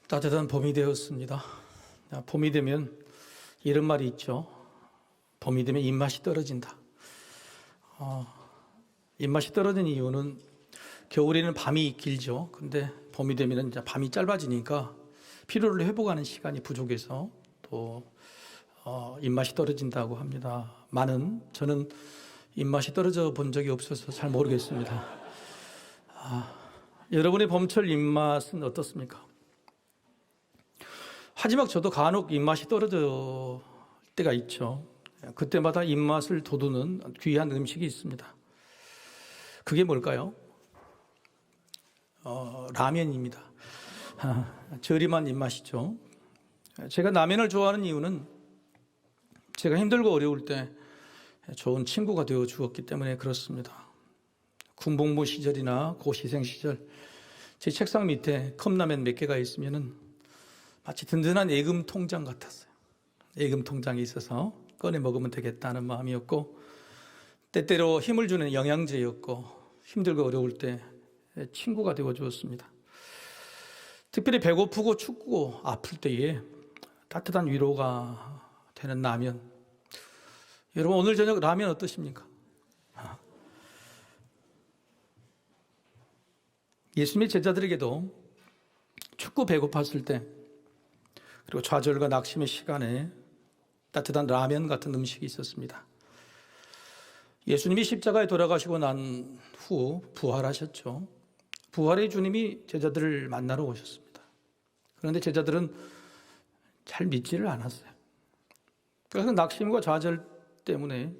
따뜻한 봄이 되었습니다. 봄이 되면 이런 말이 있죠. 봄이 되면 입맛이 떨어진다. 입맛이 떨어진 이유는 겨울에는 밤이 길죠. 근데 봄이 되면 이제 밤이 짧아지니까 피로를 회복하는 시간이 부족해서 또 입맛이 떨어진다고 합니다. 저는 입맛이 떨어져 본 적이 없어서 잘 모르겠습니다. 여러분의 봄철 입맛은 어떻습니까? 하지만 저도 간혹 입맛이 떨어질 때가 있죠. 그때마다 입맛을 돋우는 귀한 음식이 있습니다. 그게 뭘까요? 라면입니다. 저렴한 입맛이죠. 제가 라면을 좋아하는 이유는 제가 힘들고 어려울 때 좋은 친구가 되어 주었기 때문에 그렇습니다. 군복무 시절이나 고시생 시절 제 책상 밑에 컵라면 몇 개가 있으면은 마치 든든한 예금 통장 같았어요. 예금 통장이 있어서 꺼내 먹으면 되겠다는 마음이었고, 때때로 힘을 주는 영양제였고, 힘들고 어려울 때 친구가 되어 주었습니다. 특별히 배고프고 춥고 아플 때에 따뜻한 위로가 되는 라면. 여러분, 오늘 저녁 라면 어떠십니까? 예수님의 제자들에게도 춥고 배고팠을 때, 그리고 좌절과 낙심의 시간에 따뜻한 라면 같은 음식이 있었습니다. 예수님이 십자가에 돌아가시고 난 후 부활하셨죠. 부활의 주님이 제자들을 만나러 오셨습니다. 그런데 제자들은 잘 믿지를 않았어요. 그래서 낙심과 좌절 때문에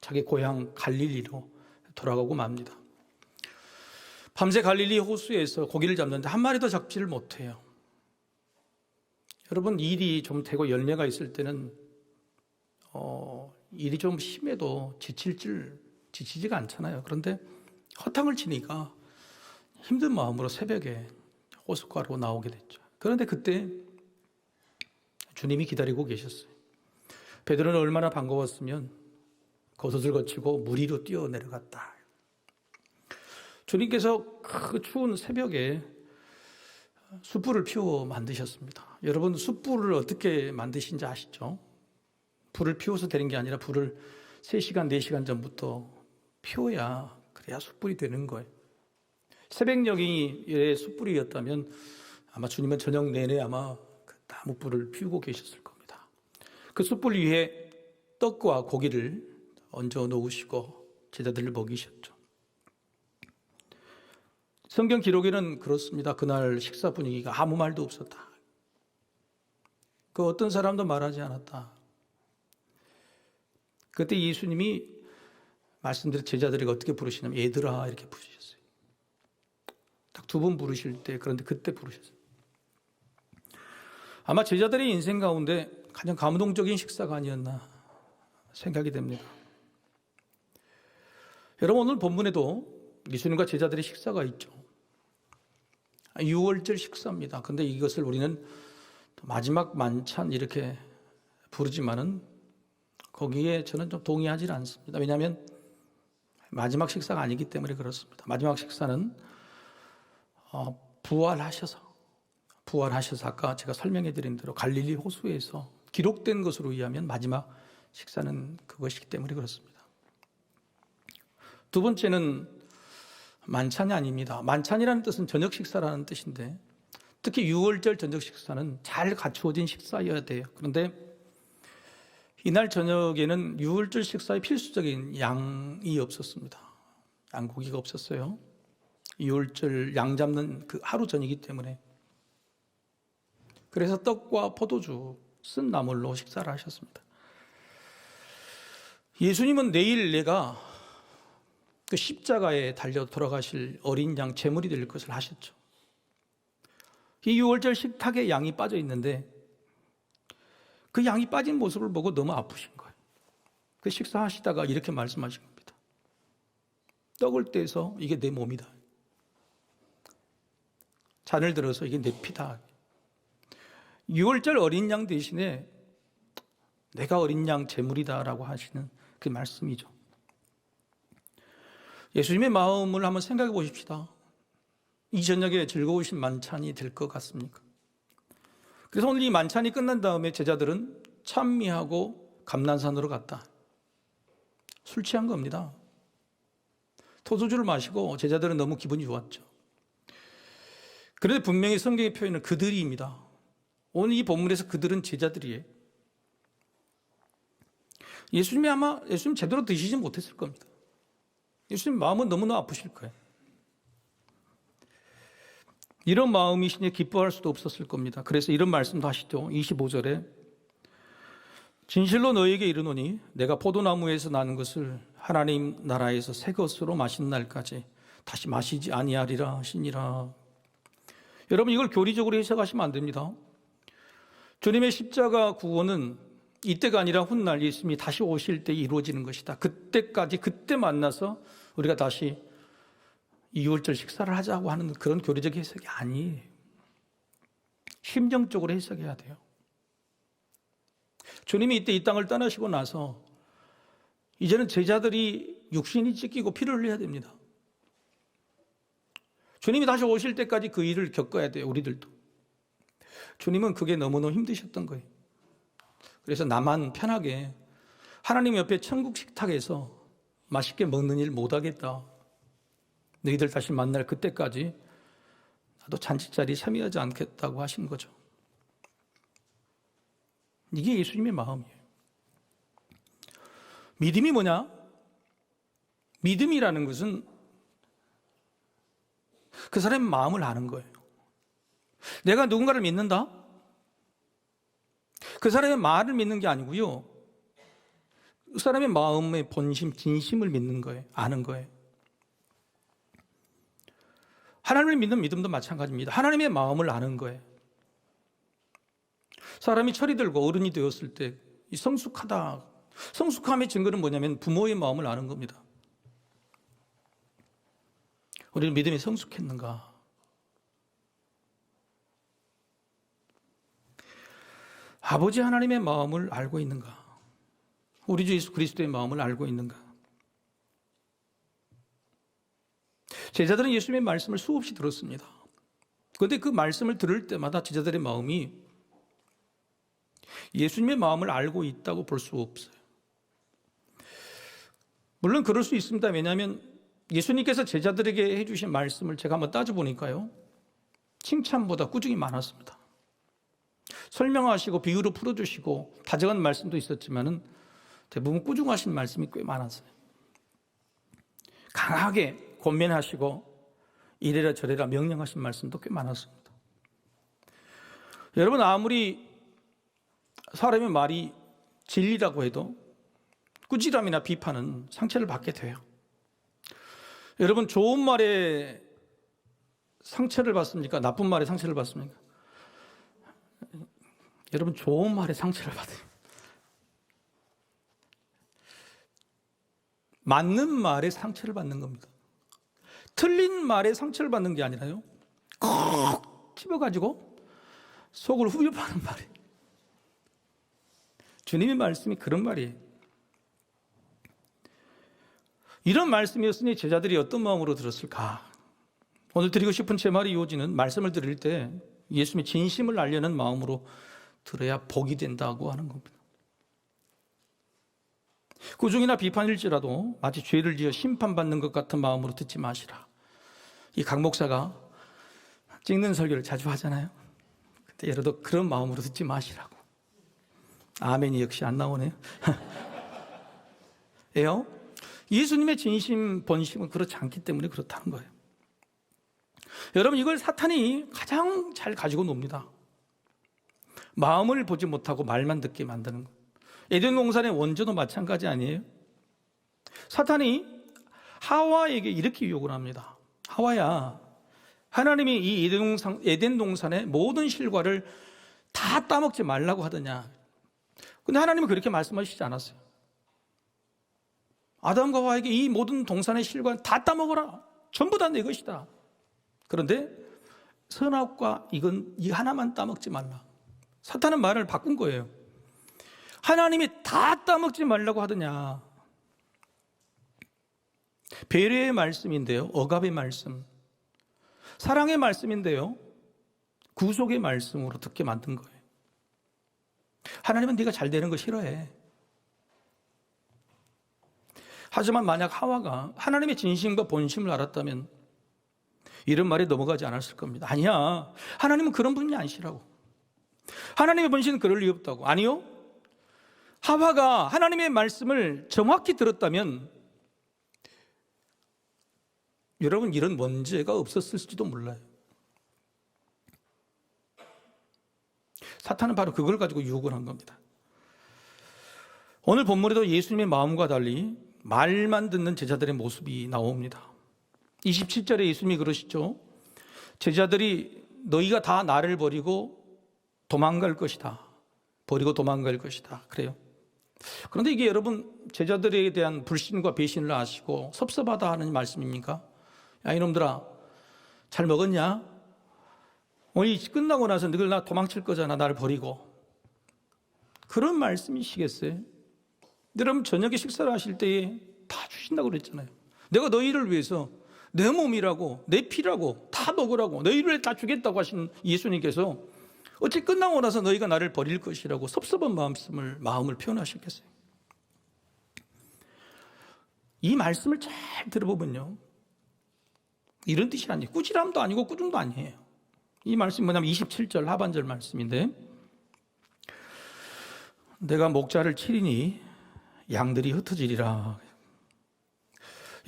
자기 고향 갈릴리로 돌아가고 맙니다. 밤새 갈릴리 호수에서 고기를 잡는데 한 마리도 잡지를 못해요. 여러분, 일이 좀 되고 열매가 있을 때는 일이 좀 심해도 지치지가 않잖아요. 그런데 허탕을 치니까 힘든 마음으로 새벽에 호숫가로 나오게 됐죠. 그런데 그때 주님이 기다리고 계셨어요. 베드로는 얼마나 반가웠으면 겉옷을 거치고 물 위로 뛰어 내려갔다. 주님께서 그 추운 새벽에 숯불을 피워 만드셨습니다. 여러분, 숯불을 어떻게 만드신지 아시죠? 불을 피워서 되는 게 아니라 불을 3시간, 4시간 전부터 피워야, 그래야 숯불이 되는 거예요. 새벽녘이 숯불이었다면 아마 주님은 저녁 내내 아마 그 나무불을 피우고 계셨을 겁니다. 그 숯불 위에 떡과 고기를 얹어 놓으시고 제자들을 먹이셨죠. 성경 기록에는 그렇습니다. 그날 식사 분위기가 아무 말도 없었다. 그 어떤 사람도 말하지 않았다. 그때 예수님이 말씀드린 제자들에게 어떻게 부르시냐면 얘들아 이렇게 부르셨어요. 딱 2번 부르실 때, 그런데 그때 부르셨어요. 아마 제자들의 인생 가운데 가장 감동적인 식사가 아니었나 생각이 됩니다. 여러분, 오늘 본문에도 예수님과 제자들의 식사가 있죠. 6월절 식사입니다. 그런데 이것을 우리는 마지막 만찬 이렇게 부르지만은 거기에 저는 좀 동의하지 않습니다. 왜냐하면 마지막 식사가 아니기 때문에 그렇습니다. 마지막 식사는 부활하셔서 아까 제가 설명해 드린 대로 갈릴리 호수에서 기록된 것으로 의하면 마지막 식사는 그것이기 때문에 그렇습니다. 두 번째는 만찬이 아닙니다. 만찬이라는 뜻은 저녁 식사라는 뜻인데, 특히 6월절 저녁 식사는 잘 갖추어진 식사여야 돼요. 그런데 이날 저녁에는 6월절 식사의 필수적인 양이 없었습니다. 양고기가 없었어요. 6월절 양 잡는 그 하루 전이기 때문에. 그래서 떡과 포도주, 쓴 나물로 식사를 하셨습니다. 예수님은 내일 내가 그 십자가에 달려 돌아가실 어린 양 제물이 될 것을 하셨죠. 이 6월절 식탁에 양이 빠져 있는데 그 양이 빠진 모습을 보고 너무 아프신 거예요. 그 식사하시다가 이렇게 말씀하신 겁니다. 떡을 떼서 이게 내 몸이다. 잔을 들어서 이게 내 피다. 6월절 어린 양 대신에 내가 어린 양 제물이다라고 하시는 그 말씀이죠. 예수님의 마음을 한번 생각해 보십시다. 이 저녁에 즐거우신 만찬이 될 것 같습니까? 그래서 오늘 이 만찬이 끝난 다음에 제자들은 찬미하고 감난산으로 갔다. 술 취한 겁니다. 토소주를 마시고 제자들은 너무 기분이 좋았죠. 그런데 분명히 성경의 표현은 그들이입니다. 오늘 이 본문에서 그들은 제자들이에요. 예수님 제대로 드시지 못했을 겁니다. 예수님 마음은 너무나 아프실 거예요. 이런 마음이시니 기뻐할 수도 없었을 겁니다. 그래서 이런 말씀도 하시죠. 25절에 진실로 너에게 이르노니 내가 포도나무에서 나는 것을 하나님 나라에서 새 것으로 마신 날까지 다시 마시지 아니하리라 하시니라. 여러분, 이걸 교리적으로 해석하시면 안 됩니다. 주님의 십자가 구원은 이때가 아니라 훗날 예수님이 다시 오실 때 이루어지는 것이다. 그때까지, 그때 만나서 우리가 다시 이유월절 식사를 하자고 하는 그런 교리적 해석이 아니에요. 심정적으로 해석해야 돼요. 주님이 이때 이 땅을 떠나시고 나서 이제는 제자들이 육신이 찢기고 피를 흘려야 됩니다. 주님이 다시 오실 때까지 그 일을 겪어야 돼요, 우리들도. 주님은 그게 너무너무 힘드셨던 거예요. 그래서 나만 편하게 하나님 옆에 천국 식탁에서 맛있게 먹는 일 못하겠다. 너희들 다시 만날 그때까지 나도 잔치자리에 참여하지 않겠다고 하신 거죠. 이게 예수님의 마음이에요. 믿음이 뭐냐? 믿음이라는 것은 그 사람의 마음을 아는 거예요. 내가 누군가를 믿는다? 그 사람의 말을 믿는 게 아니고요. 그 사람의 마음의 본심, 진심을 믿는 거예요. 아는 거예요. 하나님을 믿는 믿음도 마찬가지입니다. 하나님의 마음을 아는 거예요. 사람이 철이 들고 어른이 되었을 때 이 성숙하다. 성숙함의 증거는 뭐냐면 부모의 마음을 아는 겁니다. 우리는 믿음이 성숙했는가? 아버지 하나님의 마음을 알고 있는가? 우리 주 예수 그리스도의 마음을 알고 있는가? 제자들은 예수님의 말씀을 수없이 들었습니다. 그런데 그 말씀을 들을 때마다 제자들의 마음이 예수님의 마음을 알고 있다고 볼 수 없어요. 물론 그럴 수 있습니다. 왜냐하면 예수님께서 제자들에게 해주신 말씀을 제가 한번 따져보니까요, 칭찬보다 꾸중이 많았습니다. 설명하시고 비유로 풀어주시고 다정한 말씀도 있었지만은 대부분 꾸중하신 말씀이 꽤 많았어요. 강하게 권면하시고 이래라 저래라 명령하신 말씀도 꽤 많았습니다. 여러분, 아무리 사람의 말이 진리라고 해도 꾸지람이나 비판은 상처를 받게 돼요. 여러분, 좋은 말에 상처를 받습니까? 나쁜 말에 상처를 받습니까? 여러분, 좋은 말에 상처를 받아요. 맞는 말에 상처를 받는 겁니다. 틀린 말에 상처를 받는 게 아니라요, 콕 집어가지고 속을 후벼파는 말이에요. 주님의 말씀이 그런 말이에요. 이런 말씀이었으니 제자들이 어떤 마음으로 들었을까? 오늘 드리고 싶은 제 말의 요지는 말씀을 들을 때 예수님의 진심을 알려는 마음으로 들어야 복이 된다고 하는 겁니다. 꾸중이나 비판일지라도 마치 죄를 지어 심판받는 것 같은 마음으로 듣지 마시라. 이 강 목사가 찍는 설교를 자주 하잖아요. 근데 여러분도 그런 마음으로 듣지 마시라고. 아멘이 역시 안 나오네요. 예요? 예수님의 진심, 본심은 그렇지 않기 때문에 그렇다는 거예요. 여러분, 이걸 사탄이 가장 잘 가지고 놉니다. 마음을 보지 못하고 말만 듣게 만드는 것. 에덴 동산의 원조도 마찬가지 아니에요? 사탄이 하와에게 이렇게 유혹을 합니다. 하와야, 하나님이 이 에덴 동산의 모든 실과를 다 따먹지 말라고 하더냐? 근데 하나님은 그렇게 말씀하시지 않았어요. 아담과 하와에게 이 모든 동산의 실과는 다 따먹어라. 전부 다 내 것이다. 그런데 선악과 이건 이 하나만 따먹지 말라. 사탄은 말을 바꾼 거예요. 하나님이 다 따먹지 말라고 하더냐. 배려의 말씀인데요, 억압의 말씀. 사랑의 말씀인데요, 구속의 말씀으로 듣게 만든 거예요. 하나님은 네가 잘 되는 거 싫어해. 하지만 만약 하와가 하나님의 진심과 본심을 알았다면 이런 말에 넘어가지 않았을 겁니다. 아니야, 하나님은 그런 분이 아니시라고. 하나님의 본심은 그럴 리 없다고. 아니요, 하와가 하나님의 말씀을 정확히 들었다면 여러분 이런 문제가 없었을지도 몰라요. 사탄은 바로 그걸 가지고 유혹을 한 겁니다. 오늘 본문에도 예수님의 마음과 달리 말만 듣는 제자들의 모습이 나옵니다. 27절에 예수님이 그러시죠. 제자들이 너희가 다 나를 버리고 도망갈 것이다. 버리고 도망갈 것이다. 그래요. 그런데 이게 여러분 제자들에 대한 불신과 배신을 아시고 섭섭하다 하는 말씀입니까? 야 이놈들아, 잘 먹었냐? 오늘 끝나고 나서 너희들 나 도망칠 거잖아. 나를 버리고. 그런 말씀이시겠어요? 여러분 저녁에 식사를 하실 때에 다 주신다고 그랬잖아요. 내가 너희를 위해서 내 몸이라고 내 피라고 다 먹으라고 너희를 다 주겠다고 하신 예수님께서 어찌 끝나고 나서 너희가 나를 버릴 것이라고 섭섭한 마음을 표현하셨겠어요? 이 말씀을 잘 들어보면요, 이런 뜻이 아니에요. 꾸지람도 아니고 꾸중도 아니에요. 이 말씀이 뭐냐면 27절 하반절 말씀인데, 내가 목자를 치리니 양들이 흩어지리라.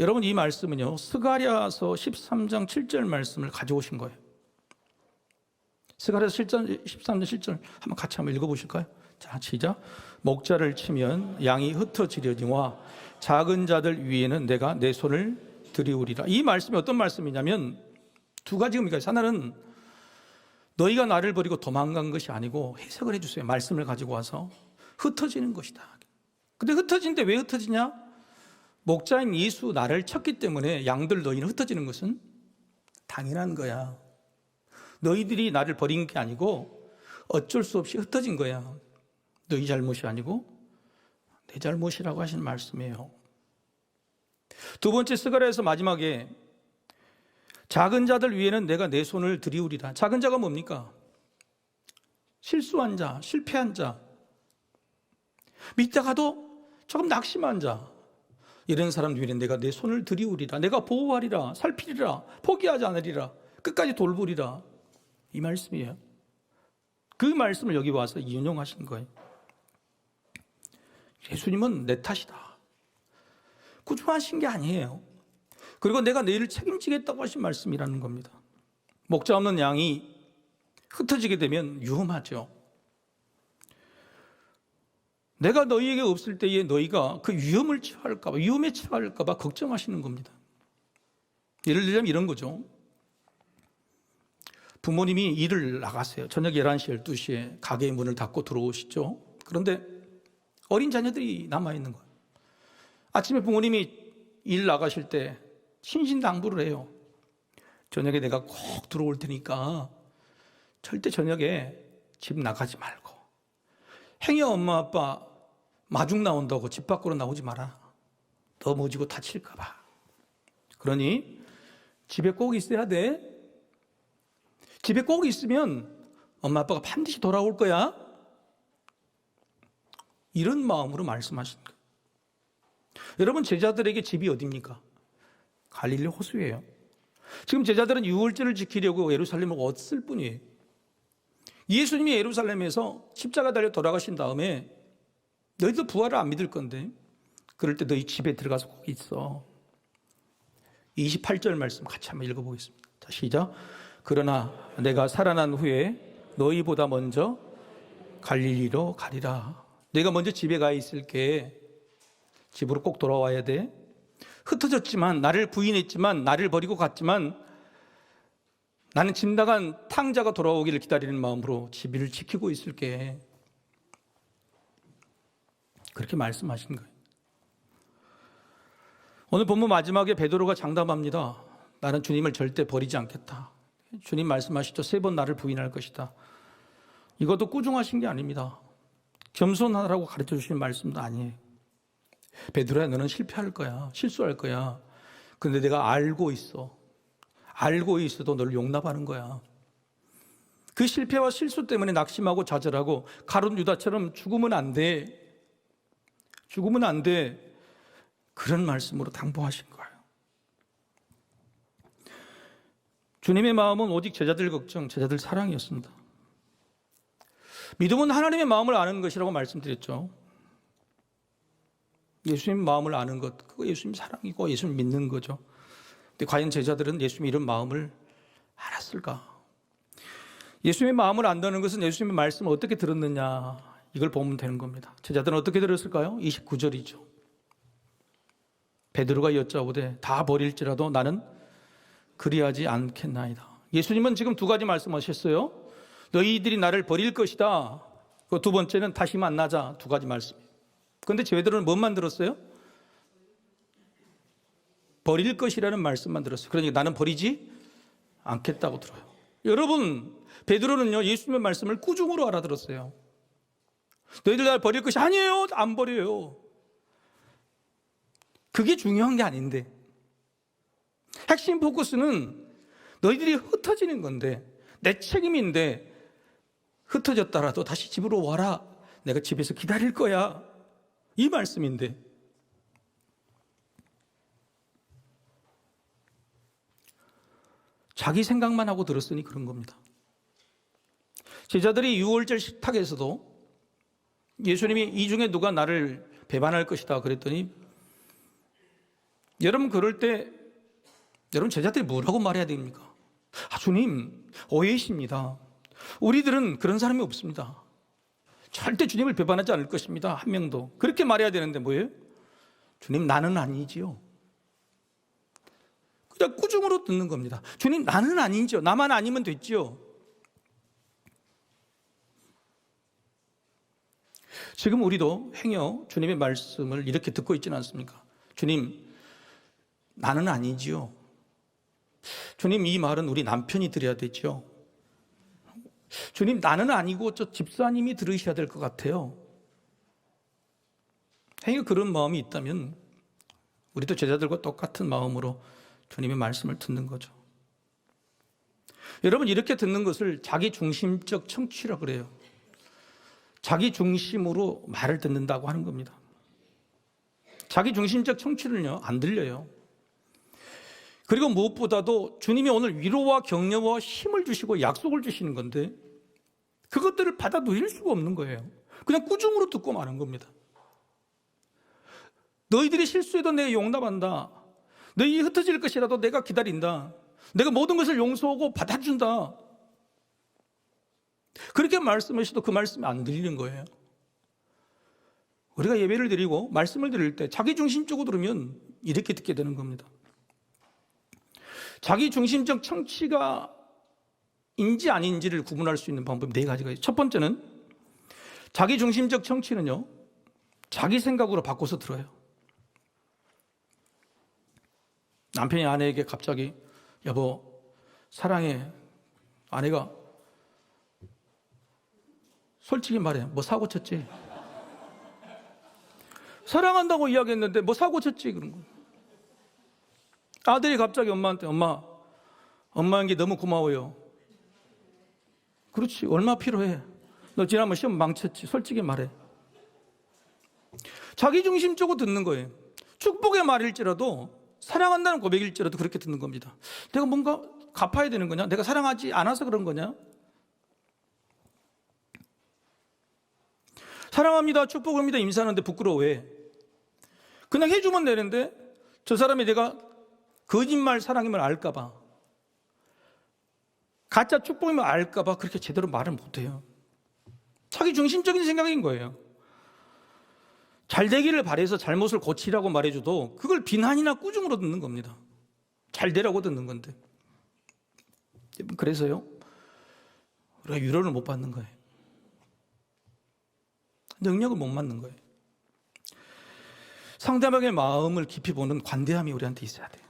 여러분 이 말씀은요, 스가랴서 13장 7절 말씀을 가져오신 거예요. 스가랴서 13장 7절 한번 같이 한번 읽어보실까요? 자, 시작. 목자를 치면 양이 흩어지려니와 작은 자들 위에는 내가 내 손을 들이우리라. 이 말씀이 어떤 말씀이냐면 두 가지 의미가 있어요. 하나는 너희가 나를 버리고 도망간 것이 아니고, 해석을 해주세요. 말씀을 가지고 와서 흩어지는 것이다. 근데 흩어지는데 왜 흩어지냐? 목자인 예수 나를 쳤기 때문에 양들 너희는 흩어지는 것은 당연한 거야. 너희들이 나를 버린 게 아니고 어쩔 수 없이 흩어진 거야. 너희 잘못이 아니고 내 잘못이라고 하신 말씀이에요. 두 번째 스가랴에서 마지막에 작은 자들 위에는 내가 내 손을 들이우리라. 작은 자가 뭡니까? 실수한 자, 실패한 자, 믿다가도 조금 낙심한 자, 이런 사람들 위에는 내가 내 손을 들이우리라. 내가 보호하리라, 살피리라, 포기하지 않으리라, 끝까지 돌보리라. 이 말씀이에요. 그 말씀을 여기 와서 인용하신 거예요. 예수님은 내 탓이다, 꾸중하신 게 아니에요. 그리고 내가 너희를 책임지겠다고 하신 말씀이라는 겁니다. 목자 없는 양이 흩어지게 되면 위험하죠. 내가 너희에게 없을 때에 너희가 그 위험에 처할까 봐 걱정하시는 겁니다. 예를 들자면 이런 거죠. 부모님이 일을 나가세요. 저녁 11시, 12시에 가게의 문을 닫고 들어오시죠. 그런데 어린 자녀들이 남아있는 거예요. 아침에 부모님이 일 나가실 때 신신당부를 해요. 저녁에 내가 꼭 들어올 테니까 절대 저녁에 집 나가지 말고, 행여 엄마 아빠 마중 나온다고 집 밖으로 나오지 마라. 넘어지고 다칠까 봐. 그러니 집에 꼭 있어야 돼. 집에 꼭 있으면 엄마 아빠가 반드시 돌아올 거야. 이런 마음으로 말씀하신 거예요. 여러분 제자들에게 집이 어디입니까? 갈릴리 호수예요. 지금 제자들은 유월절을 지키려고 예루살렘을 왔을 뿐이에요. 예수님이 예루살렘에서 십자가 달려 돌아가신 다음에 너희도 부활을 안 믿을 건데, 그럴 때 너희 집에 들어가서 거기 있어. 28절 말씀 같이 한번 읽어보겠습니다. 자, 시작. 그러나 내가 살아난 후에 너희보다 먼저 갈릴리로 가리라. 내가 먼저 집에 가 있을게. 집으로 꼭 돌아와야 돼. 흩어졌지만, 나를 부인했지만, 나를 버리고 갔지만, 나는 집 나간 탕자가 돌아오기를 기다리는 마음으로 집을 지키고 있을게. 그렇게 말씀하신 거예요. 오늘 본문 마지막에 베드로가 장담합니다. 나는 주님을 절대 버리지 않겠다. 주님 말씀하시죠. 3번 나를 부인할 것이다. 이것도 꾸중하신 게 아닙니다. 겸손하라고 가르쳐 주시는 말씀도 아니에요. 베드로야, 너는 실패할 거야. 실수할 거야. 근데 내가 알고 있어. 알고 있어도 너를 용납하는 거야. 그 실패와 실수 때문에 낙심하고 좌절하고 가룟 유다처럼 죽으면 안 돼. 죽으면 안 돼. 그런 말씀으로 당부하신 거예요. 주님의 마음은 오직 제자들 걱정, 제자들 사랑이었습니다. 믿음은 하나님의 마음을 아는 것이라고 말씀드렸죠. 예수님 마음을 아는 것, 그거 예수님 사랑이고 예수님 믿는 거죠. 근데 과연 제자들은 예수님 이런 마음을 알았을까? 예수님의 마음을 안다는 것은 예수님의 말씀을 어떻게 들었느냐, 이걸 보면 되는 겁니다. 제자들은 어떻게 들었을까요? 29절이죠. 베드로가 여짜오되 다 버릴지라도 나는 그리하지 않겠나이다. 예수님은 지금 두 가지 말씀하셨어요. 너희들이 나를 버릴 것이다. 그 두 번째는 다시 만나자. 두 가지 말씀이에요. 그런데 제자들은 뭔만 들었어요? 버릴 것이라는 말씀만 들었어요. 그러니까 나는 버리지 않겠다고 들어요. 여러분, 베드로는요, 예수님의 말씀을 꾸중으로 알아들었어요. 너희들 나를 버릴 것이 아니에요. 안 버려요. 그게 중요한 게 아닌데, 핵심 포커스는 너희들이 흩어지는 건데, 내 책임인데 흩어졌더라도 다시 집으로 와라. 내가 집에서 기다릴 거야. 이 말씀인데, 자기 생각만 하고 들었으니 그런 겁니다. 제자들이 6월절 식탁에서도 예수님이 이 중에 누가 나를 배반할 것이다 그랬더니, 여러분 그럴 때 여러분 제자들이 뭐라고 말해야 됩니까? 주님 오해이십니다. 우리들은 그런 사람이 없습니다. 절대 주님을 배반하지 않을 것입니다. 한 명도. 그렇게 말해야 되는데 뭐예요? 주님 나는 아니지요. 그냥 꾸중으로 듣는 겁니다. 주님 나는 아니죠. 나만 아니면 됐지요. 지금 우리도 행여 주님의 말씀을 이렇게 듣고 있지는 않습니까? 주님 나는 아니지요. 주님 이 말은 우리 남편이 들어야 되죠. 주님 나는 아니고 저 집사님이 들으셔야 될 것 같아요. 행여 그런 마음이 있다면 우리도 제자들과 똑같은 마음으로 주님의 말씀을 듣는 거죠. 여러분 이렇게 듣는 것을 자기중심적 청취라 그래요. 자기 중심으로 말을 듣는다고 하는 겁니다. 자기 중심적 청취는요 안 들려요. 그리고 무엇보다도 주님이 오늘 위로와 격려와 힘을 주시고 약속을 주시는 건데 그것들을 받아 누릴 수가 없는 거예요. 그냥 꾸중으로 듣고 마는 겁니다. 너희들이 실수해도 내가 용납한다. 너희 흩어질 것이라도 내가 기다린다. 내가 모든 것을 용서하고 받아준다. 그렇게 말씀하셔도 그 말씀이 안 들리는 거예요. 우리가 예배를 드리고 말씀을 드릴 때 자기중심적으로 들으면 이렇게 듣게 되는 겁니다. 자기중심적 청취가 인지 아닌지를 구분할 수 있는 방법이 네 가지가 있어요. 첫 번째는 자기중심적 청취는요 자기 생각으로 바꿔서 들어요. 남편이 아내에게 갑자기 여보 사랑해. 아내가 솔직히 말해 뭐 사고 쳤지? 사랑한다고 이야기했는데 뭐 사고 쳤지? 그런 거. 아들이 갑자기 엄마한테 엄마인 게 너무 고마워요. 그렇지 얼마 필요해? 너 지난번 시험 망쳤지? 솔직히 말해. 자기중심적으로 듣는 거예요. 축복의 말일지라도 사랑한다는 고백일지라도 그렇게 듣는 겁니다. 내가 뭔가 갚아야 되는 거냐? 내가 사랑하지 않아서 그런 거냐? 사랑합니다, 축복합니다 임사하는데 부끄러워해. 그냥 해주면 되는데 저 사람이 내가 거짓말 사랑임을 알까 봐, 가짜 축복임을 알까 봐 그렇게 제대로 말을 못해요. 자기 중심적인 생각인 거예요. 잘 되기를 바라서 잘못을 고치라고 말해줘도 그걸 비난이나 꾸중으로 듣는 겁니다. 잘 되라고 듣는 건데. 그래서요 우리가 위로를 못 받는 거예요. 능력을 못 받는 거예요. 상대방의 마음을 깊이 보는 관대함이 우리한테 있어야 돼요.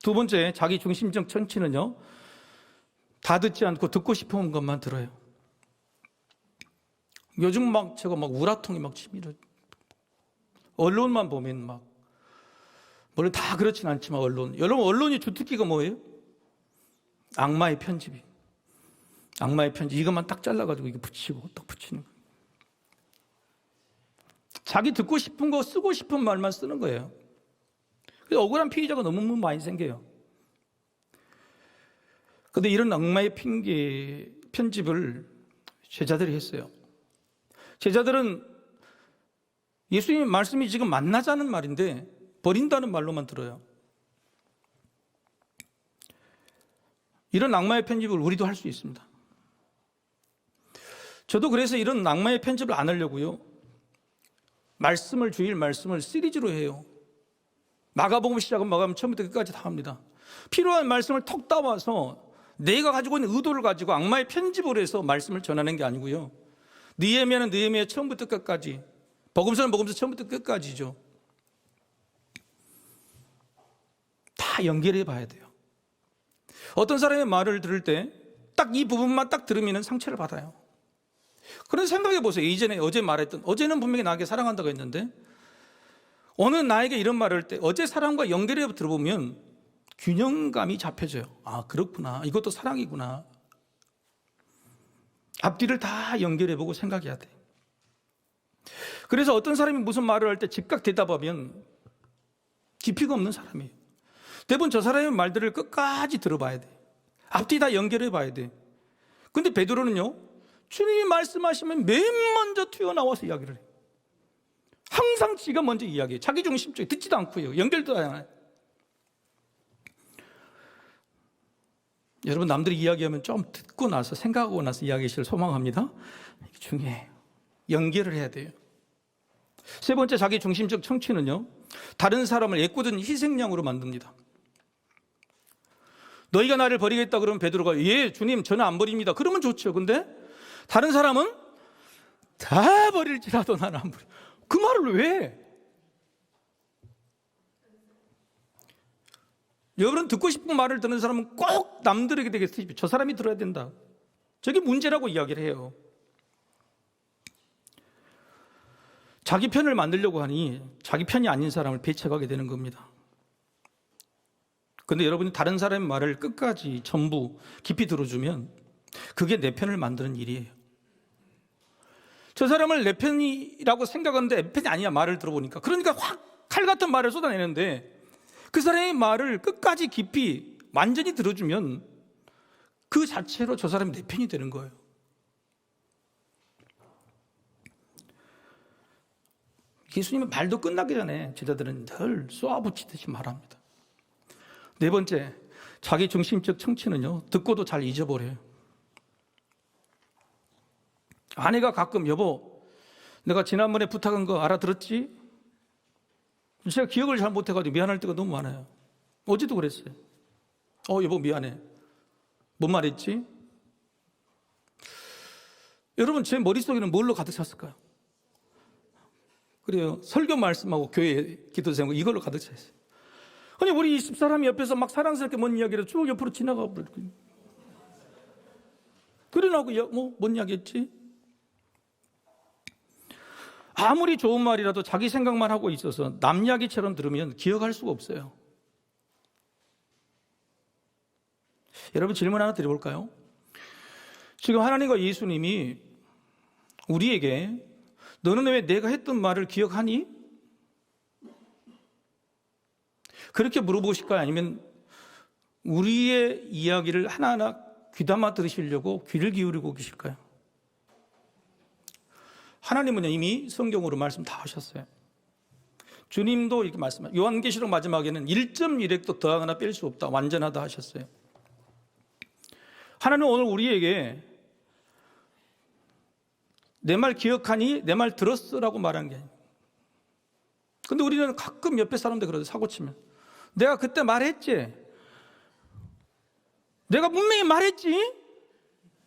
두 번째, 자기 중심적 청취는요 다 듣지 않고 듣고 싶은 것만 들어요. 요즘 제가 우라통이 치밀어. 언론만 보면 물론 다 그렇진 않지만 여러분 언론이 주특기가 뭐예요? 악마의 편집이. 악마의 편지 이것만 딱 잘라가지고 이거 붙이고 딱 붙이는 거예요. 자기 듣고 싶은 거 쓰고 싶은 말만 쓰는 거예요. 그래서 억울한 피해자가 너무 많이 생겨요. 그런데 이런 악마의 편집을 제자들이 했어요. 제자들은 예수님의 말씀이 지금 만나자는 말인데 버린다는 말로만 들어요. 이런 악마의 편집을 우리도 할 수 있습니다. 저도 그래서 이런 악마의 편집을 안 하려고요. 주일 말씀을 시리즈로 해요. 마가복음 시작은 마가복음 처음부터 끝까지 다 합니다. 필요한 말씀을 턱 따와서 내가 가지고 있는 의도를 가지고 악마의 편집을 해서 말씀을 전하는 게 아니고요. 느헤미야는 느헤미야 처음부터 끝까지, 복음서는 복음서 처음부터 끝까지죠. 다 연결해 봐야 돼요. 어떤 사람의 말을 들을 때 딱 이 부분만 딱 들으면 상처를 받아요. 그런 생각해 보세요. 어제 말했던, 어제는 분명히 나에게 사랑한다고 했는데 오늘 나에게 이런 말을 할 때 어제 사랑과 연결해 들어보면 균형감이 잡혀져요. 아, 그렇구나. 이것도 사랑이구나. 앞뒤를 다 연결해 보고 생각해야 돼. 그래서 어떤 사람이 무슨 말을 할 때 즉각 대답하면 깊이가 없는 사람이에요. 대부분 저 사람의 말들을 끝까지 들어봐야 돼. 앞뒤 다 연결해 봐야 돼. 근데 베드로는요, 주님이 말씀하시면 맨 먼저 튀어나와서 이야기를 해요. 항상 지가 먼저 이야기해요. 자기 중심적으로 듣지도 않고요. 연결도 안 해요. 여러분, 남들이 이야기하면 좀 듣고 나서 생각하고 나서 이야기하시길 소망합니다. 이게 중요해요. 연결을 해야 돼요. 세 번째, 자기 중심적 청취는요, 다른 사람을 애꿎은 희생양으로 만듭니다. 너희가 나를 버리겠다 그러면 베드로가 예 주님 저는 안 버립니다. 그러면 좋죠. 근데 다른 사람은 다 버릴지라도 나는 안 버려. 그 말을 왜? 여러분, 듣고 싶은 말을 듣는 사람은 꼭 남들에게 되겠어요. 저 사람이 들어야 된다. 저게 문제라고 이야기를 해요. 자기 편을 만들려고 하니 자기 편이 아닌 사람을 배척하게 되는 겁니다. 그런데 여러분이 다른 사람의 말을 끝까지 전부 깊이 들어주면 그게 내 편을 만드는 일이에요. 저 사람을 내 편이라고 생각하는데 내 편이 아니야, 말을 들어보니까. 그러니까 확 칼 같은 말을 쏟아내는데 그 사람의 말을 끝까지 깊이 완전히 들어주면 그 자체로 저 사람이 내 편이 되는 거예요. 예수님의 말도 끝나기 전에 제자들은 늘 쏘아붙이듯이 말합니다. 네 번째, 자기 중심적 청취는요, 듣고도 잘 잊어버려요. 아내가 가끔 여보, 내가 지난번에 부탁한 거 알아들었지? 제가 기억을 잘 못해가지고 미안할 때가 너무 많아요. 어제도 그랬어요. 여보 미안해. 뭔 말했지? 여러분, 제 머릿속에는 뭘로 가득 찼을까요? 그래요. 설교 말씀하고 교회 기도 제목 이걸로 가득 차 있어요. 아니 우리 20사람이 옆에서 막 사랑스럽게 뭔 이야기를 쭉 옆으로 지나가 버리고 그러나고 뭔 이야기했지? 아무리 좋은 말이라도 자기 생각만 하고 있어서 남 이야기처럼 들으면 기억할 수가 없어요. 여러분, 질문 하나 드려볼까요? 지금 하나님과 예수님이 우리에게 너는 왜 내가 했던 말을 기억하니? 그렇게 물어보실까요? 아니면 우리의 이야기를 하나하나 귀담아 들으시려고 귀를 기울이고 계실까요? 하나님은 이미 성경으로 말씀 다 하셨어요. 주님도 이렇게 말씀하셨어요. 요한계시록 마지막에는 1.1획도 더하거나 뺄 수 없다, 완전하다 하셨어요. 하나님은 오늘 우리에게 내 말 기억하니? 내 말 들었으라고 말한 게 아니에요. 근데 우리는 가끔 옆에 사람들 그러죠. 사고치면 내가 그때 말했지? 내가 분명히 말했지?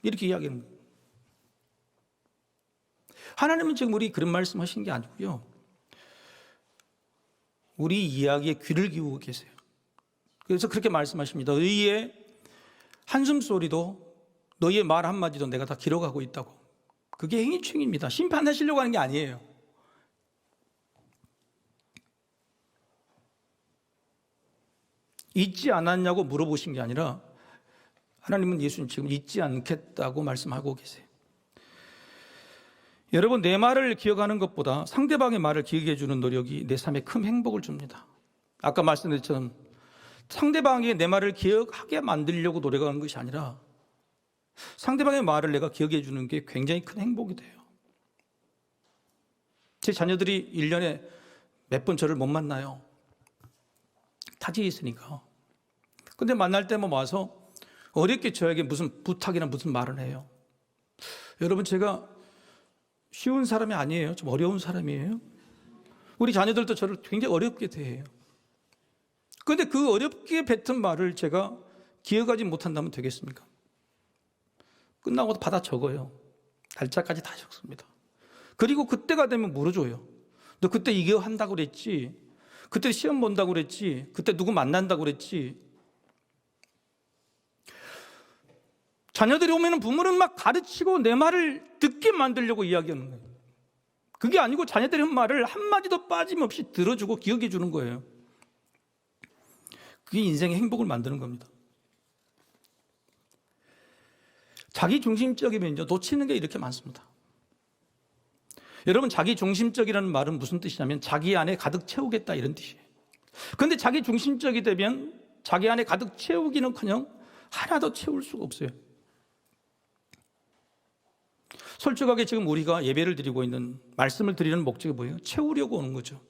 이렇게 이야기하는 거예요. 하나님은 지금 우리 그런 말씀 하신 게 아니고요, 우리 이야기에 귀를 기울이고 계세요. 그래서 그렇게 말씀하십니다. 너희의 한숨소리도 너희의 말 한마디도 내가 다 기록하고 있다고. 그게 행위충입니다. 심판하시려고 하는 게 아니에요. 잊지 않았냐고 물어보신 게 아니라 하나님은 예수님 지금 잊지 않겠다고 말씀하고 계세요. 여러분, 내 말을 기억하는 것보다 상대방의 말을 기억해 주는 노력이 내 삶에 큰 행복을 줍니다. 아까 말씀드렸던 상대방이 내 말을 기억하게 만들려고 노력하는 것이 아니라 상대방의 말을 내가 기억해 주는 게 굉장히 큰 행복이 돼요. 제 자녀들이 1년에 몇 번 저를 못 만나요. 타지에 있으니까. 근데 만날 때만 와서 어렵게 저에게 무슨 부탁이나 무슨 말을 해요. 여러분, 제가 쉬운 사람이 아니에요. 좀 어려운 사람이에요. 우리 자녀들도 저를 굉장히 어렵게 대해요. 그런데 그 어렵게 뱉은 말을 제가 기억하지 못한다면 되겠습니까? 끝나고 받아 적어요. 날짜까지 다 적습니다. 그리고 그때가 되면 물어줘요. 너 그때 이거 한다고 그랬지? 그때 시험 본다고 그랬지? 그때 누구 만난다고 그랬지? 자녀들이 오면 부모는 막 가르치고 내 말을 듣게 만들려고 이야기하는 거예요. 그게 아니고 자녀들의 말을 한마디도 빠짐없이 들어주고 기억해 주는 거예요. 그게 인생의 행복을 만드는 겁니다. 자기중심적이면요, 놓치는 게 이렇게 많습니다. 여러분, 자기중심적이라는 말은 무슨 뜻이냐면 자기 안에 가득 채우겠다 이런 뜻이에요. 그런데 자기중심적이 되면 자기 안에 가득 채우기는커녕 하나도 채울 수가 없어요. 솔직하게 지금 우리가 예배를 드리고 있는, 말씀을 드리는 목적이 뭐예요? 채우려고 오는 거죠.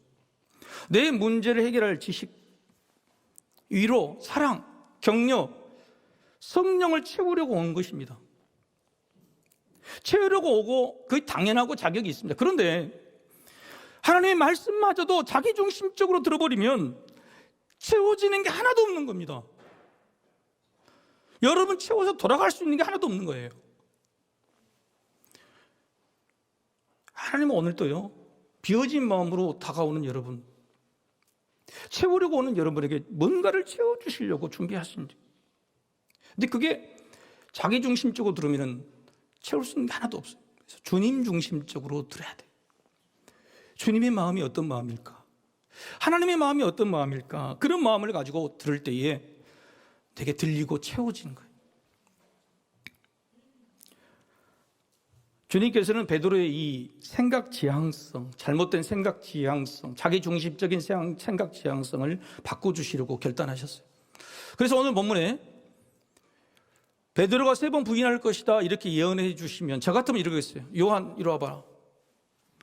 내 문제를 해결할 지식, 위로, 사랑, 격려, 성령을 채우려고 오는 것입니다. 채우려고 오고 그게 당연하고 자격이 있습니다. 그런데 하나님의 말씀마저도 자기중심적으로 들어버리면 채워지는 게 하나도 없는 겁니다. 여러분, 채워서 돌아갈 수 있는 게 하나도 없는 거예요. 하나님은 오늘도요, 비어진 마음으로 다가오는 여러분, 채우려고 오는 여러분에게 뭔가를 채워주시려고 준비하십니다. 근데 그게 자기중심적으로 들으면 채울 수 있는 게 하나도 없어요. 그래서 주님 중심적으로 들어야 돼요. 주님의 마음이 어떤 마음일까? 하나님의 마음이 어떤 마음일까? 그런 마음을 가지고 들을 때에 되게 들리고 채워지는 거예요. 주님께서는 베드로의 이 생각 지향성, 잘못된 생각 지향성, 자기중심적인 생각 지향성을 바꿔주시려고 결단하셨어요. 그래서 오늘 본문에 베드로가 3번 부인할 것이다 이렇게 예언해 주시면 저 같으면 이러겠어요. 요한 이리 와봐.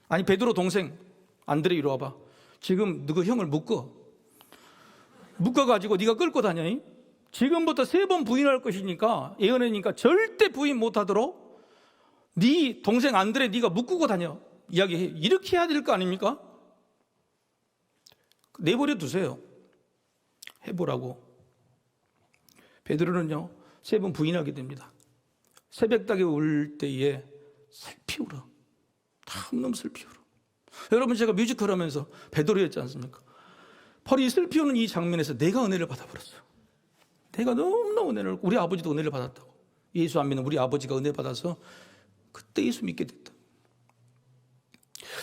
아니, 베드로 동생 안드레 이리 와봐. 지금 너그 형을 묶어가지고 네가 끌고 다녀. 지금부터 3번 부인할 것이니까, 예언하니까 절대 부인 못하도록 네 동생 안드레 네가 묶고 다녀. 이야기해. 이렇게 해야 될 거 아닙니까? 내버려 두세요. 해보라고. 베드로는요, 3번 부인하게 됩니다. 새벽닭이 울 때에 슬피 울어. 너무 슬피 울어. 여러분, 제가 뮤지컬 하면서 베드로였지 않습니까? 바로 이 슬피 우는 이 장면에서 내가 은혜를 받아버렸어요. 내가 너무너무 은혜를, 우리 아버지도 은혜를 받았다고. 예수 안 믿는 우리 아버지가 은혜 받아서 그때 예수 믿게 됐다.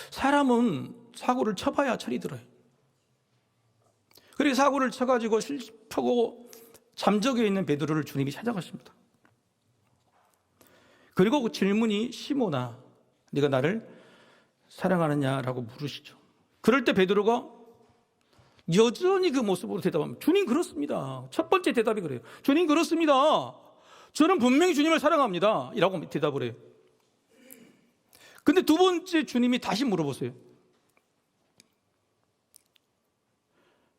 사람은 사고를 쳐봐야 철이 들어요. 그래서 사고를 쳐가지고 슬프고 잠적해 있는 베드로를 주님이 찾아가십니다. 그리고 그 질문이, 시몬아, 네가 나를 사랑하느냐라고 물으시죠. 그럴 때 베드로가 여전히 그 모습으로 대답합니다. 주님, 그렇습니다. 첫 번째 대답이 그래요. 주님, 그렇습니다. 저는 분명히 주님을 사랑합니다. 이라고 대답을 해요. 근데 두 번째 주님이 다시 물어보세요.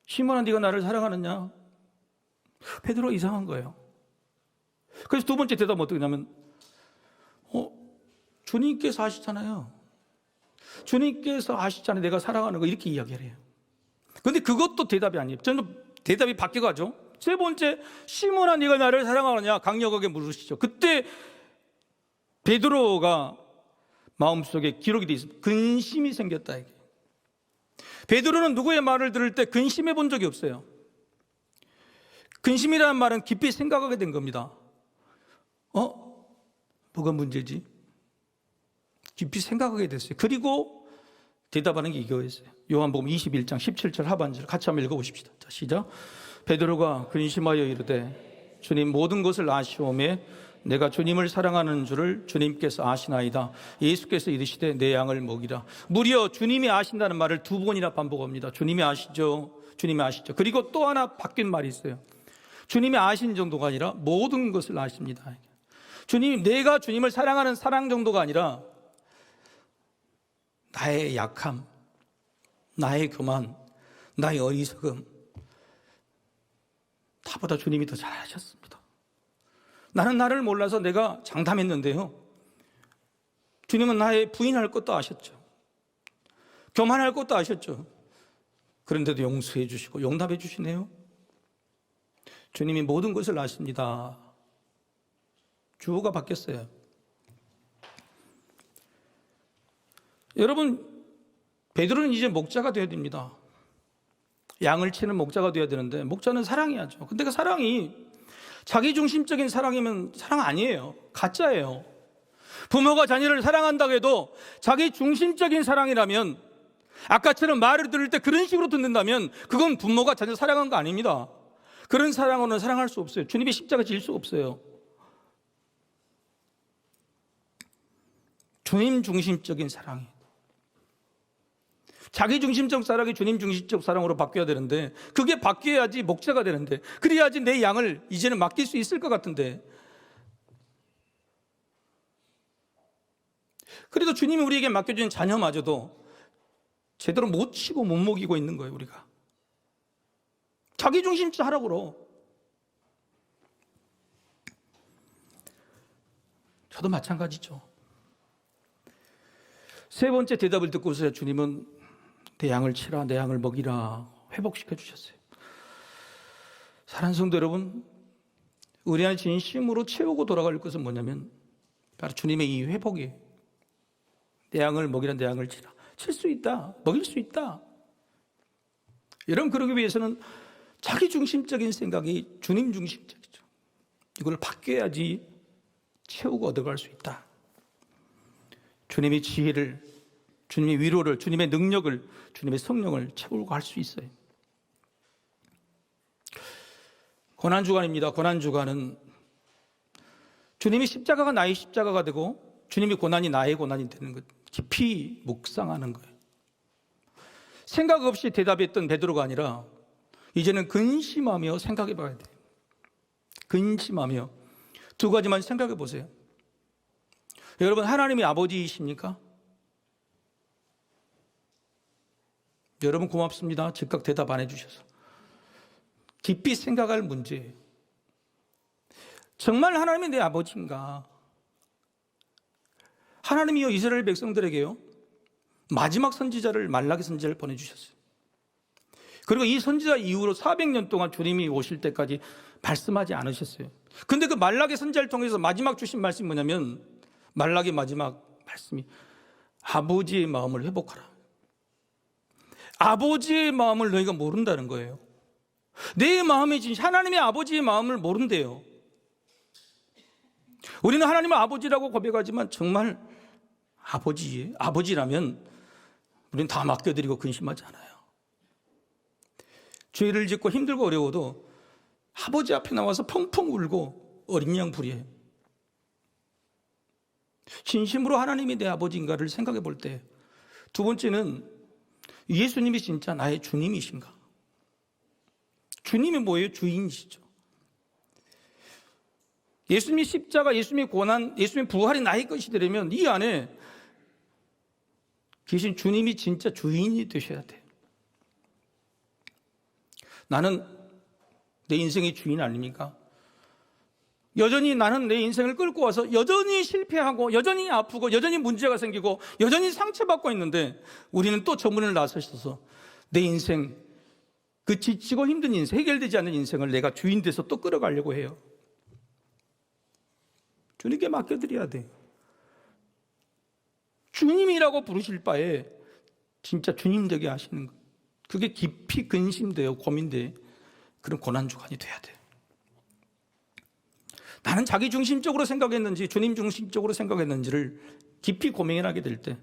시몬아, 네가 나를 사랑하느냐? 베드로가 이상한 거예요. 그래서 두 번째 대답은 어떻게 하냐면, 주님께서 아시잖아요. 주님께서 아시잖아요. 내가 사랑하는 거, 이렇게 이야기를 해요. 그런데 그것도 대답이 아니에요. 저는 대답이 바뀌어가죠. 세 번째, 시몬아, 네가 나를 사랑하느냐? 강력하게 물으시죠. 그때 베드로가 마음속에 기록이 되어 있습니다. 근심이 생겼다. 이게. 베드로는 누구의 말을 들을 때 근심해 본 적이 없어요. 근심이라는 말은 깊이 생각하게 된 겁니다. 뭐가 문제지? 깊이 생각하게 됐어요. 그리고 대답하는 게 이거였어요. 요한복음 21장 17절 하반절 같이 한번 읽어보십시다. 자, 시작. 베드로가 근심하여 이르되 주님 모든 것을 아시오매 내가 주님을 사랑하는 줄을 주님께서 아시나이다. 예수께서 이르시되 내 양을 먹이라. 무려 주님이 아신다는 말을 2번이나 반복합니다. 주님이 아시죠. 주님이 아시죠. 그리고 또 하나 바뀐 말이 있어요. 주님이 아신 정도가 아니라 모든 것을 아십니다. 주님, 내가 주님을 사랑하는 사랑 정도가 아니라 나의 약함, 나의 교만, 나의 어리석음, 다보다 주님이 더 잘 아셨습니다. 나는 나를 몰라서 내가 장담했는데요, 주님은 나의 부인할 것도 아셨죠. 교만할 것도 아셨죠. 그런데도 용서해 주시고 용납해 주시네요. 주님이 모든 것을 아십니다. 주어가 바뀌었어요. 여러분, 베드로는 이제 목자가 되어야 됩니다. 양을 치는 목자가 되어야 되는데 목자는 사랑해야죠. 근데 그 사랑이 자기중심적인 사랑이면 사랑 아니에요. 가짜예요. 부모가 자녀를 사랑한다고 해도 자기중심적인 사랑이라면, 아까처럼 말을 들을 때 그런 식으로 듣는다면 그건 부모가 자녀 사랑한 거 아닙니다. 그런 사랑으로는 사랑할 수 없어요. 주님의 십자가 질 수 없어요. 주님 중심적인 사랑이, 자기 중심적 사랑이 주님 중심적 사랑으로 바뀌어야 되는데, 그게 바뀌어야지 목자가 되는데, 그래야지 내 양을 이제는 맡길 수 있을 것 같은데, 그래도 주님이 우리에게 맡겨준 자녀마저도 제대로 못 치고 못 먹이고 있는 거예요. 우리가 자기 중심적 하라고 그러. 저도 마찬가지죠. 세 번째 대답을 듣고서 주님은 내 양을 치라, 내 양을 먹이라 회복시켜 주셨어요. 사랑하는 성도 여러분, 우리 안에 진심으로 채우고 돌아갈 것은 뭐냐면 바로 주님의 이 회복이에요. 내 양을 먹이라, 내 양을 치라. 칠 수 있다, 먹일 수 있다. 여러분, 그러기 위해서는 자기 중심적인 생각이 주님 중심적이죠. 이걸 바뀌어야지 채우고 얻어갈 수 있다. 주님의 지혜를, 주님의 위로를, 주님의 능력을, 주님의 성령을 채우고 갈 수 있어요. 고난주간입니다. 고난주간은 주님의 십자가가 나의 십자가가 되고 주님의 고난이 나의 고난이 되는 것, 깊이 묵상하는 거예요. 생각 없이 대답했던 베드로가 아니라 이제는 근심하며 생각해 봐야 돼요. 근심하며. 두 가지만 생각해 보세요. 여러분, 하나님이 아버지이십니까? 여러분 고맙습니다. 즉각 대답 안 해주셔서. 깊이 생각할 문제예요. 정말 하나님이 내 아버지인가? 하나님이요, 이스라엘 백성들에게요, 마지막 선지자를, 말라기 선지자를 보내주셨어요. 그리고 이 선지자 이후로 400년 동안 주님이 오실 때까지 말씀하지 않으셨어요. 근데 그 말라기 선지자를 통해서 마지막 주신 말씀이 뭐냐면, 말라기 마지막 말씀이 아버지의 마음을 회복하라. 아버지의 마음을 너희가 모른다는 거예요. 내 마음이 진짜 하나님의 아버지의 마음을 모른대요. 우리는 하나님을 아버지라고 고백하지만 정말 아버지라면 우리는 다 맡겨드리고 근심하지 않아요. 죄를 짓고 힘들고 어려워도 아버지 앞에 나와서 펑펑 울고 어린 양 부리해요. 진심으로 하나님이 내 아버지인가를 생각해 볼 때, 두 번째는 예수님이 진짜 나의 주님이신가? 주님이 뭐예요? 주인이시죠. 예수님의 십자가, 예수님의 고난, 예수님의 부활이 나의 것이 되려면 이 안에 계신 주님이 진짜 주인이 되셔야 돼요. 나는 내 인생의 주인 아닙니까? 여전히 나는 내 인생을 끌고 와서 여전히 실패하고 여전히 아프고 여전히 문제가 생기고 여전히 상처받고 있는데, 우리는 또 저문을 나서셔서 내 인생, 그 지치고 힘든 인생, 해결되지 않는 인생을 내가 주인 돼서 또 끌어가려고 해요. 주님께 맡겨드려야 돼요. 주님이라고 부르실 바에 진짜 주님 되게 하시는 것, 그게 깊이 근심돼요. 고민돼. 그런 고난주간이 돼야 돼요. 나는 자기 중심적으로 생각했는지 주님 중심적으로 생각했는지를 깊이 고민하게 될 때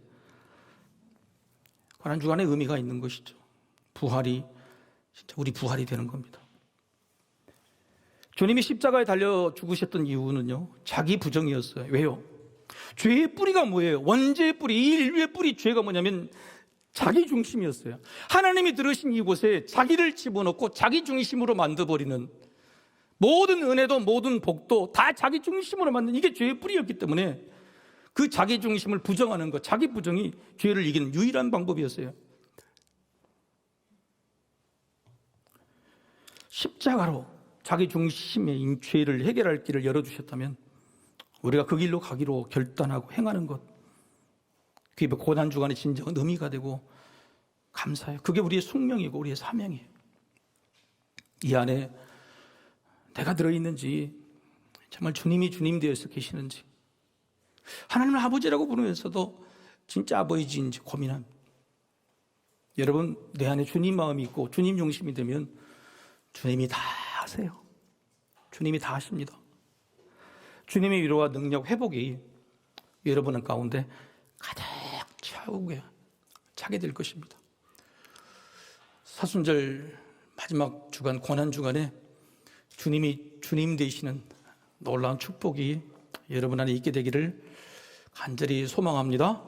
고난주간의 의미가 있는 것이죠. 부활이 진짜 우리 부활이 되는 겁니다. 주님이 십자가에 달려 죽으셨던 이유는요, 자기 부정이었어요. 왜요? 죄의 뿌리가 뭐예요? 원죄의 뿌리, 이 인류의 뿌리 죄가 뭐냐면 자기 중심이었어요. 하나님이 들으신 이곳에 자기를 집어넣고 자기 중심으로 만들어버리는, 모든 은혜도 모든 복도 다 자기 중심으로 만든, 이게 죄의 뿌리였기 때문에 그 자기 중심을 부정하는 것, 자기 부정이 죄를 이기는 유일한 방법이었어요. 십자가로 자기 중심의 죄를 해결할 길을 열어주셨다면 우리가 그 길로 가기로 결단하고 행하는 것, 그게 고난주간의 진정한 의미가 되고 감사해요. 그게 우리의 숙명이고 우리의 사명이에요. 이 안에 내가 들어있는지, 정말 주님이 주님 되어서 계시는지, 하나님을 아버지라고 부르면서도 진짜 아버지인지 고민합니다. 여러분, 내 안에 주님 마음이 있고 주님 중심이 되면 주님이 다 하세요. 주님이 다 하십니다. 주님의 위로와 능력, 회복이 여러분 가운데 가득 차게 될 것입니다. 사순절 마지막 주간, 고난주간에 주님이 주님 되시는 놀라운 축복이 여러분 안에 있게 되기를 간절히 소망합니다.